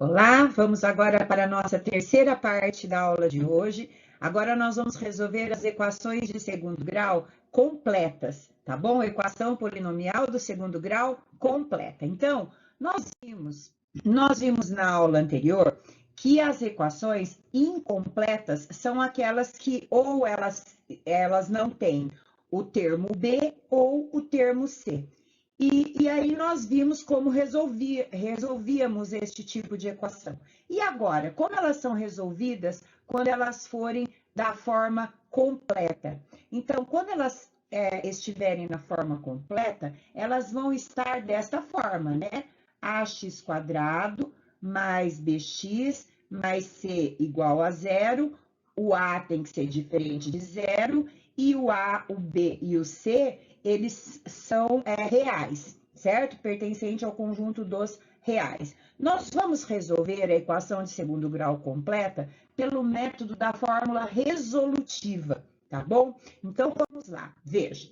Olá, vamos agora para a nossa terceira parte da aula de hoje. Agora nós vamos resolver as equações de segundo grau completas, tá bom? Equação polinomial do segundo grau completa. Então, nós vimos na aula anterior que as equações incompletas são aquelas que ou elas não têm o termo B ou o termo C. E aí nós vimos como resolvíamos este tipo de equação. E agora, como elas são resolvidas quando elas forem da forma completa? Então, quando elas estiverem na forma completa, elas vão estar desta forma, né? Ax quadrado mais bx mais c igual a zero. O a tem que ser diferente de zero e o a, o b e o c eles são reais, certo? Pertencente ao conjunto dos reais. Nós vamos resolver a equação de segundo grau completa pelo método da fórmula resolutiva, tá bom? Então, vamos lá, veja.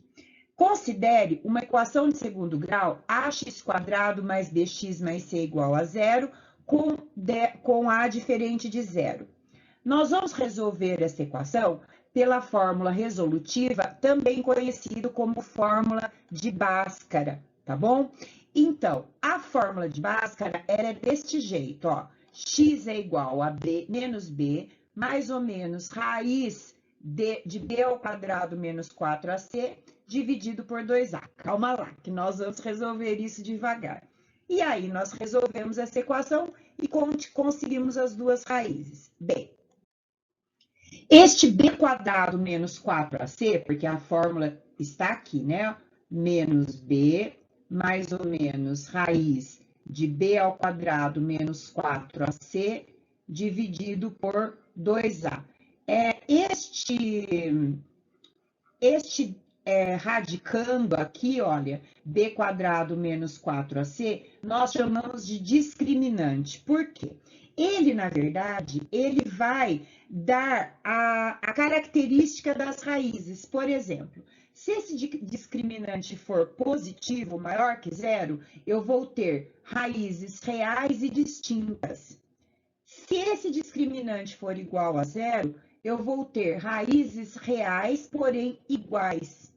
Considere uma equação de segundo grau, ax quadrado mais bx mais c igual a zero, com a diferente de zero. Nós vamos resolver essa equação pela fórmula resolutiva, também conhecido como fórmula de Bhaskara, tá bom? Então, a fórmula de Bhaskara era deste jeito, ó. X é igual a b menos b, mais ou menos raiz de b ao quadrado menos 4ac, dividido por 2a. Calma lá, que nós vamos resolver isso devagar. E aí, nós resolvemos essa equação e conseguimos as duas raízes. Bem, este b quadrado menos 4ac, porque a fórmula está aqui, né? Menos b, mais ou menos raiz de b ao quadrado menos 4ac, dividido por 2a. Radicando aqui, olha, b quadrado menos 4ac, nós chamamos de discriminante. Por quê? Ele, na verdade, ele vai dar a característica das raízes. Por exemplo, se esse discriminante for positivo, maior que zero, eu vou ter raízes reais e distintas. Se esse discriminante for igual a zero, eu vou ter raízes reais, porém iguais.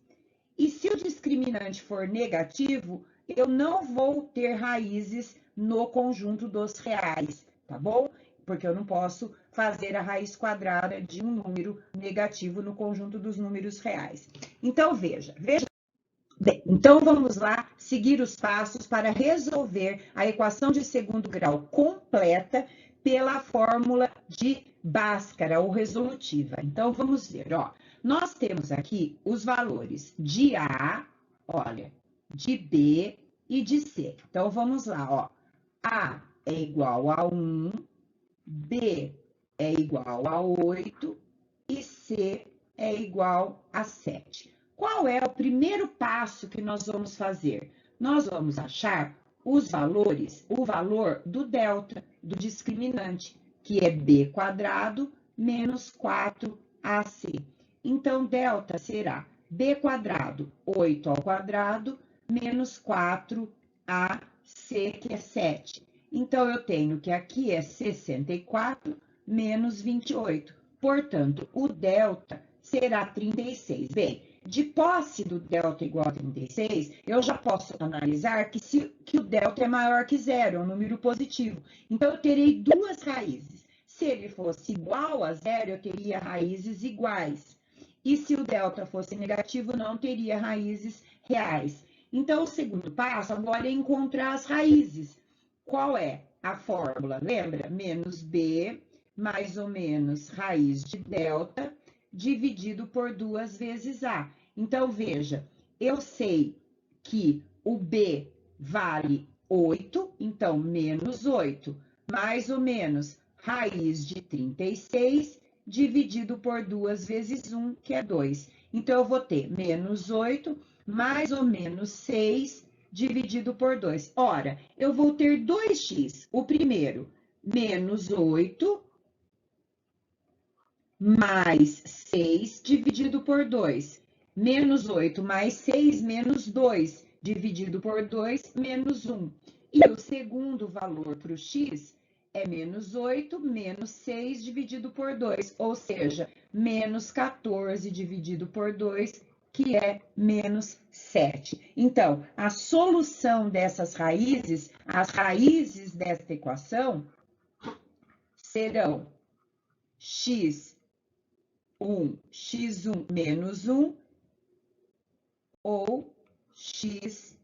E se o discriminante for negativo, eu não vou ter raízes no conjunto dos reais, tá bom? Porque eu não posso fazer a raiz quadrada de um número negativo no conjunto dos números reais. Então, veja. Bem, então vamos lá seguir os passos para resolver a equação de segundo grau completa pela fórmula de Bhaskara, ou resolutiva. Então, vamos ver, ó. Nós temos aqui os valores de A, olha, de B e de C. Então, vamos lá, ó. A é igual a 1, B é igual a 8 e C é igual a 7. Qual é o primeiro passo que nós vamos fazer? Nós vamos achar os valores, o valor do delta, do discriminante, que é b quadrado menos 4ac. Então, delta será b quadrado, 8 ao quadrado, menos 4ac, que é 7. Então, eu tenho que aqui é 64 menos 28. Portanto, o delta será 36. Bem, de posse do delta igual a 36, eu já posso analisar que o delta é maior que zero, é um número positivo. Então, eu terei duas raízes. Se ele fosse igual a zero, eu teria raízes iguais. E se o delta fosse negativo, não teria raízes reais. Então, o segundo passo agora é encontrar as raízes. Qual é a fórmula? Lembra? Menos b, mais ou menos raiz de delta, dividido por 2 vezes A. Então, veja, eu sei que o B vale 8, então, menos 8, mais ou menos raiz de 36, dividido por 2 vezes 1, que é 2. Então, eu vou ter menos 8, mais ou menos 6, dividido por 2. Ora, eu vou ter 2x. O primeiro, menos 8, mais 6 dividido por 2. Menos 8 mais 6, menos 2, dividido por 2, menos 1. E o segundo valor para o x é menos 8, menos 6 dividido por 2, ou seja, menos 14 dividido por 2, que é menos 7. Então, a solução dessas raízes, as raízes desta equação, serão x1 menos 1 ou x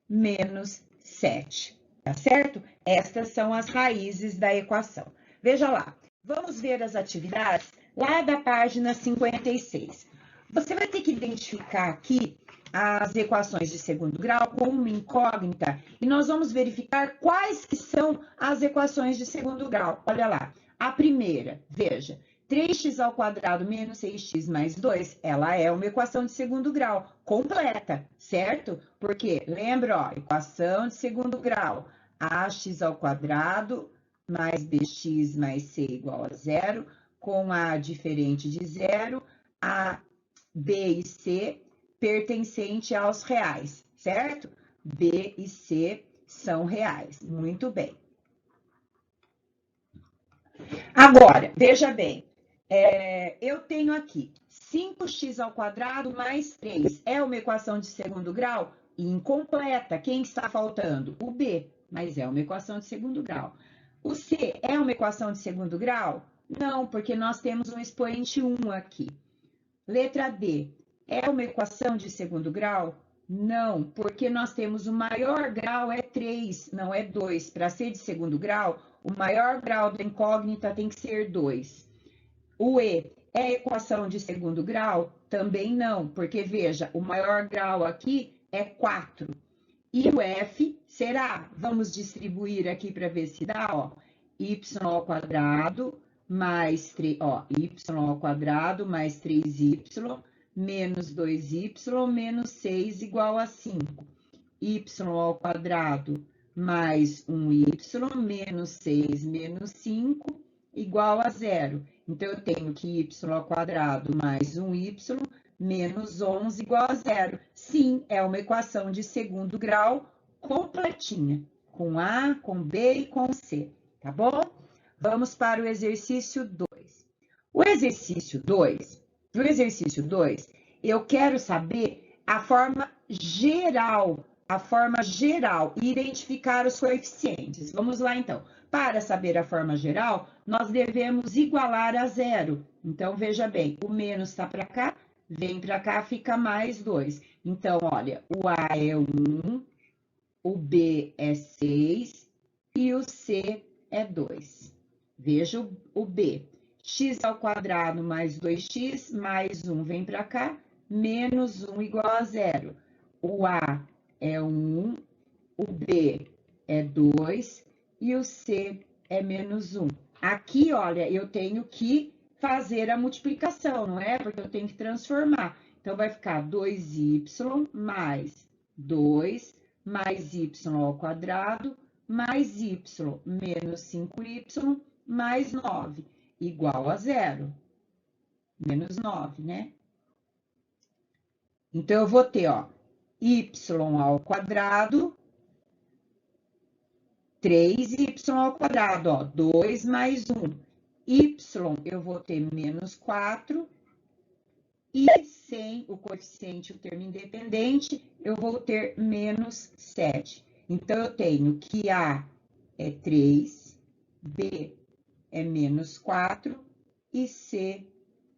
menos 7, tá certo? Estas são as raízes da equação. Veja lá, vamos ver as atividades lá da página 56. Você vai ter que identificar aqui as equações de segundo grau com uma incógnita e nós vamos verificar quais que são as equações de segundo grau. Olha lá, a primeira, veja, 3x ao quadrado menos 6x mais 2, ela é uma equação de segundo grau, completa, certo? Porque, lembra, ó, equação de segundo grau, ax ao quadrado mais bx mais c igual a zero, com a diferente de zero, a b e c pertencente aos reais, certo? B e C são reais, muito bem. Agora, veja bem, eu tenho aqui 5x ao quadrado mais 3. É uma equação de segundo grau? Incompleta. Quem está faltando? O B, mas é uma equação de segundo grau. O C é uma equação de segundo grau? Não, porque nós temos um expoente 1 aqui. Letra D, é uma equação de segundo grau? Não, porque nós temos o maior grau é 3, não é 2. Para ser de segundo grau, o maior grau da incógnita tem que ser 2. O E é equação de segundo grau? Também não, porque veja, o maior grau aqui é 4. E o F será, vamos distribuir aqui para ver se dá, ó, y ao quadrado mais 3, ó, y ao quadrado mais 3y menos 2y menos 6 igual a 5. Y ao quadrado mais 1y menos 6 menos 5 igual a 0. Então, eu tenho que y ao quadrado mais 1y menos 11 igual a 0. Sim, é uma equação de segundo grau completinha, com A, com B e com C, tá bom? Vamos para o exercício 2. O exercício 2, eu quero saber a forma geral, e identificar os coeficientes. Vamos lá, então. Para saber a forma geral, nós devemos igualar a zero. Então, veja bem, o menos está para cá, vem para cá, fica mais 2. Então, olha, o A é 1, o B é 6 e o C é 2. Veja o B. X ao quadrado mais 2x mais 1 vem para cá, menos 1 igual a 0. O A é 1, o B é 2 e o C é menos 1. Aqui, olha, eu tenho que fazer a multiplicação, não é? Porque eu tenho que transformar. Então, vai ficar 2y mais 2 mais y ao quadrado mais y menos 5y mais 9 igual a 0. Menos 9, né? Então, eu vou ter, ó, y ao quadrado, 3y ao quadrado, ó, 2 mais 1. Y eu vou ter menos 4. E sem o coeficiente, o termo independente, eu vou ter menos 7. Então, eu tenho que A é 3, B é menos 4 e C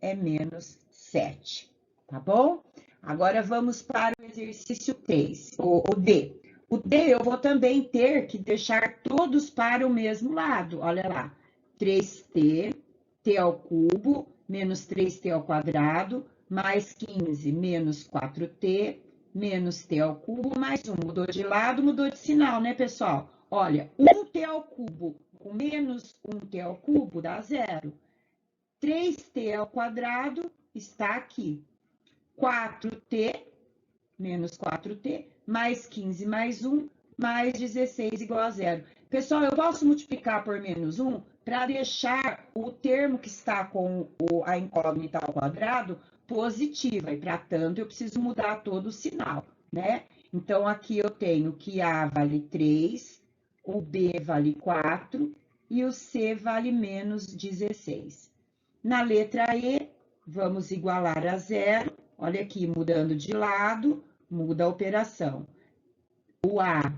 é menos 7. Tá bom? Agora, vamos para o exercício 3, o D. O D, eu vou também ter que deixar todos para o mesmo lado. Olha lá, 3t, t ao cubo, menos 3t ao quadrado, mais 15, menos 4t, menos t ao cubo, mais 1. Mudou de lado, mudou de sinal, né, pessoal? Olha, 1t ao cubo com menos 1t ao cubo dá 0. 3t ao quadrado está aqui. 4t, menos 4t, mais 15 mais 1, mais 16 igual a 0. Pessoal, eu posso multiplicar por menos 1 para deixar o termo que está com a incógnita ao quadrado positiva, e para tanto eu preciso mudar todo o sinal, né? Então, aqui eu tenho que A vale 3, o B vale 4 e o C vale menos 16. Na letra E, vamos igualar a zero. Olha aqui, mudando de lado, muda a operação. O A.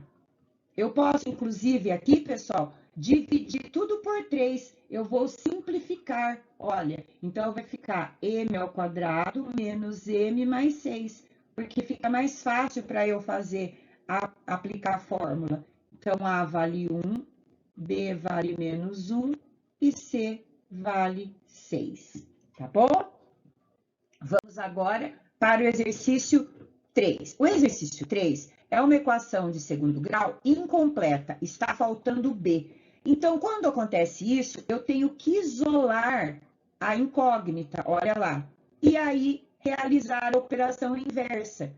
Eu posso, inclusive, aqui, pessoal, dividir tudo por 3. Eu vou simplificar. Olha, então vai ficar m ao quadrado menos m mais 6, porque fica mais fácil para eu aplicar a fórmula. Então, A vale 1, B vale menos 1 e C vale 6. Tá bom? Vamos agora para o exercício 3. O exercício 3 é uma equação de segundo grau incompleta, está faltando B. Então, quando acontece isso, eu tenho que isolar a incógnita, olha lá, e aí realizar a operação inversa,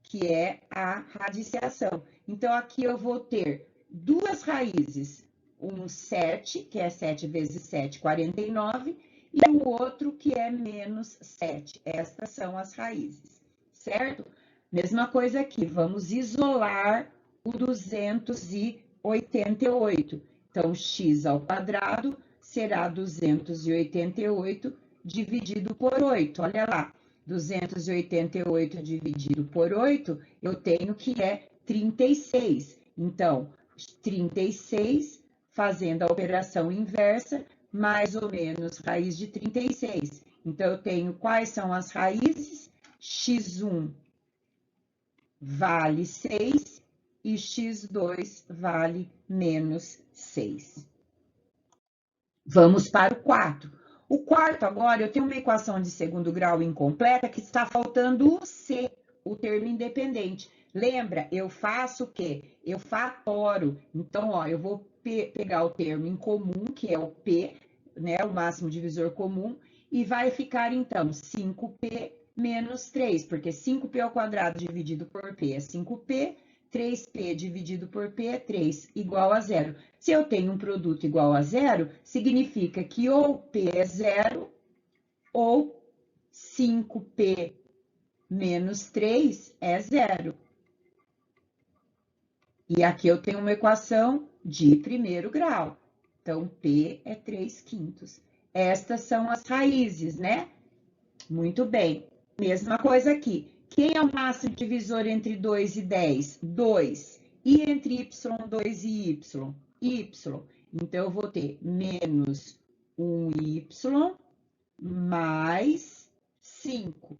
que é a radiciação. Então, aqui eu vou ter duas raízes, um 7, que é 7 vezes 7, 49, e o outro que é menos 7. Estas são as raízes, certo? Mesma coisa aqui, vamos isolar o 288. Então, x ao quadrado será 288 dividido por 8. Olha lá, 288 dividido por 8, eu tenho que é 36. Então, 36, fazendo a operação inversa, mais ou menos raiz de 36. Então, eu tenho quais são as raízes? X1 vale 6 e x2 vale menos 6. Vamos para o 4. O quarto agora, eu tenho uma equação de segundo grau incompleta que está faltando o C, o termo independente. Lembra, eu faço o quê? Eu fatoro. Então, ó, eu vou pegar o termo em comum, que é o P, né, o máximo divisor comum, e vai ficar, então, 5P menos 3, porque 5P ao quadrado dividido por P é 5P, 3P dividido por P é 3, igual a zero. Se eu tenho um produto igual a zero, significa que ou P é zero, ou 5P menos 3 é zero. E aqui eu tenho uma equação de primeiro grau. Então, P é 3/5. Estas são as raízes, né? Muito bem. Mesma coisa aqui. Quem é o máximo divisor entre 2 e 10? 2. E entre y2 e y? Y. Então, eu vou ter menos 1y mais 5.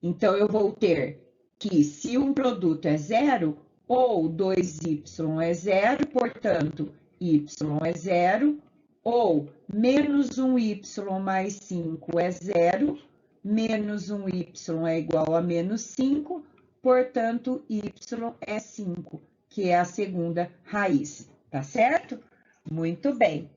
Então, eu vou ter que, se um produto é zero, ou 2y é zero, portanto, y é zero, ou menos 1y mais 5 é zero, menos 1y é igual a menos 5, portanto, y é 5, que é a segunda raiz, tá certo? Muito bem.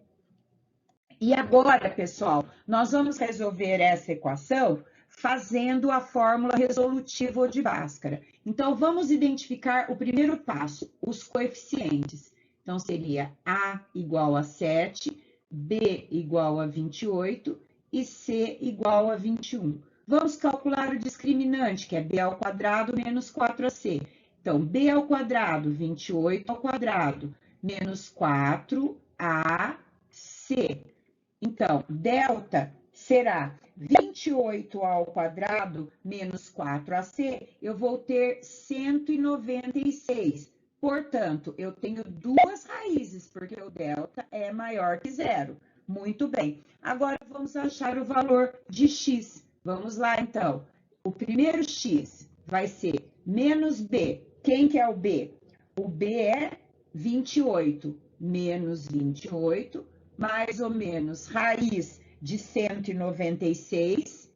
E agora, pessoal, nós vamos resolver essa equação fazendo a fórmula resolutiva ou de Bhaskara. Então, vamos identificar o primeiro passo, os coeficientes. Então, seria A igual a 7, B igual a 28 e C igual a 21. Vamos calcular o discriminante, que é B ao quadrado menos 4AC. Então, B ao quadrado, 28 ao quadrado, menos 4AC. Então, delta será 28 ao quadrado menos 4AC, eu vou ter 196. Portanto, eu tenho duas raízes, porque o delta é maior que zero. Muito bem. Agora, vamos achar o valor de x. Vamos lá, então. O primeiro x vai ser menos b. Quem que é o b? O b é 28 menos 28, mais ou menos raiz de 196,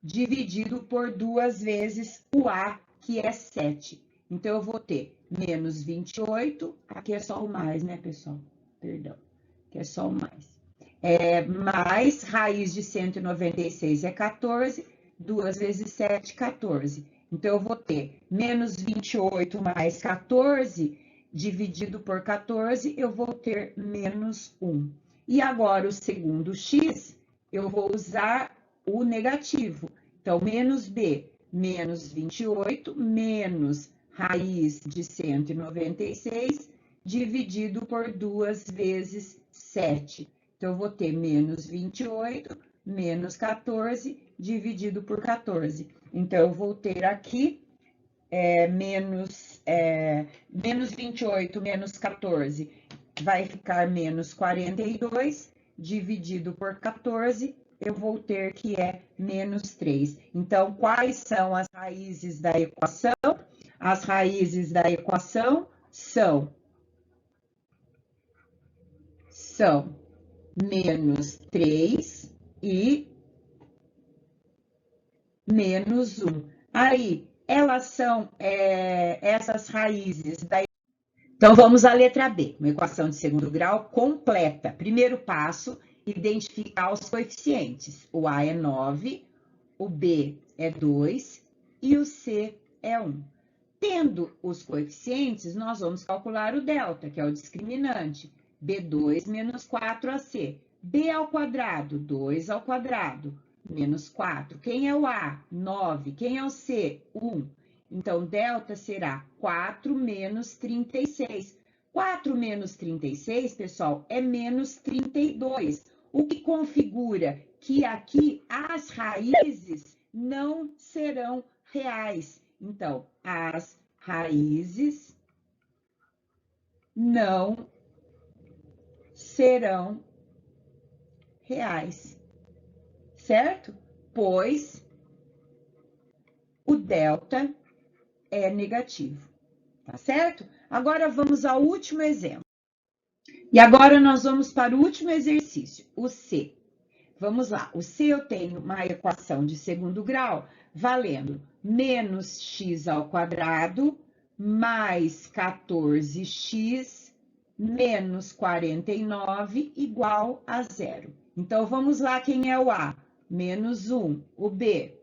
dividido por 2 vezes o A, que é 7. Então, eu vou ter menos 28, aqui é só o mais, né, pessoal? Perdão, aqui é só o mais. Mais raiz de 196 é 14, 2 vezes 7, 14. Então, eu vou ter menos 28 mais 14, dividido por 14, eu vou ter menos 1. E agora, o segundo x, eu vou usar o negativo. Então, menos b, menos 28, menos raiz de 196, dividido por 2 vezes 7. Então, eu vou ter menos 28 menos 14 dividido por 14. Então, eu vou ter aqui menos 28 menos 14 vai ficar menos 42 dividido por 14, eu vou ter que é menos 3. Então, quais são as raízes da equação? As raízes da equação são menos 3 e menos 1. Aí, elas são essas raízes da. Então, vamos à letra B, uma equação de segundo grau completa. Primeiro passo, identificar os coeficientes. O A é 9, o B é 2 e o C é 1. Tendo os coeficientes, nós vamos calcular o delta, que é o discriminante. B2 menos 4AC. B ao quadrado, 2 ao quadrado, menos 4. Quem é o A? 9. Quem é o C? 1. Então, delta será 4 menos 36. 4 menos 36, pessoal, é menos 32. O que configura que aqui as raízes não serão reais. Então, as raízes não serão reais, certo? Pois o delta é negativo, tá certo? Agora vamos ao último exemplo. E agora nós vamos para o último exercício, o C. Vamos lá, o C eu tenho uma equação de segundo grau valendo menos x ao quadrado mais 14x menos 49 igual a zero. Então, vamos lá, quem é o A? Menos 1, o B,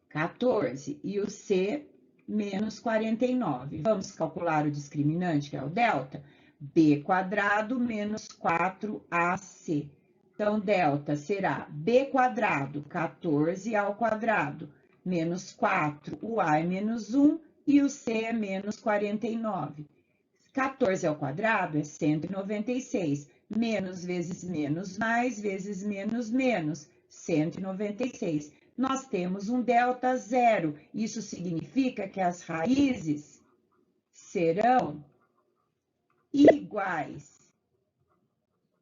14 e o C, menos 49. Vamos calcular o discriminante, que é o delta? B quadrado menos 4AC. Então, delta será B quadrado, 14 ao quadrado, menos 4, o A é menos 1 e o C é menos 49. 14 ao quadrado é 196. Menos vezes menos mais, vezes menos menos, 196. Nós temos um delta zero. Isso significa que as raízes serão iguais.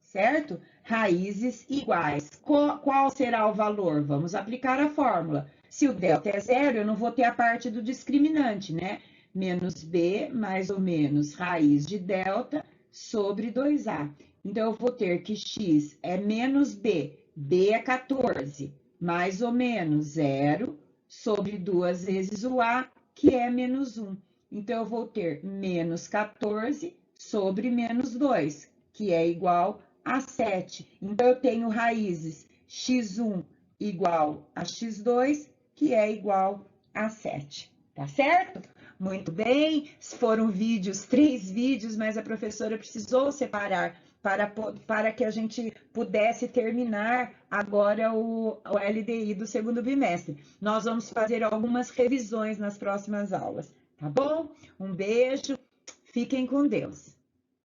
Certo? Raízes iguais. Qual será o valor? Vamos aplicar a fórmula. Se o delta é zero, eu não vou ter a parte do discriminante, né? Menos B mais ou menos raiz de delta sobre 2A. Então, eu vou ter que x é menos B. B é 14, mais ou menos zero sobre 2 vezes o A, que é menos 1. Então, eu vou ter menos 14 sobre menos 2, que é igual a 7. Então, eu tenho raízes x1 igual a x2, que é igual a 7. Tá certo? Muito bem. Foram vídeos, 3 vídeos, mas a professora precisou separar para que a gente pudesse terminar agora o LDI do segundo bimestre. Nós vamos fazer algumas revisões nas próximas aulas, tá bom? Um beijo, fiquem com Deus.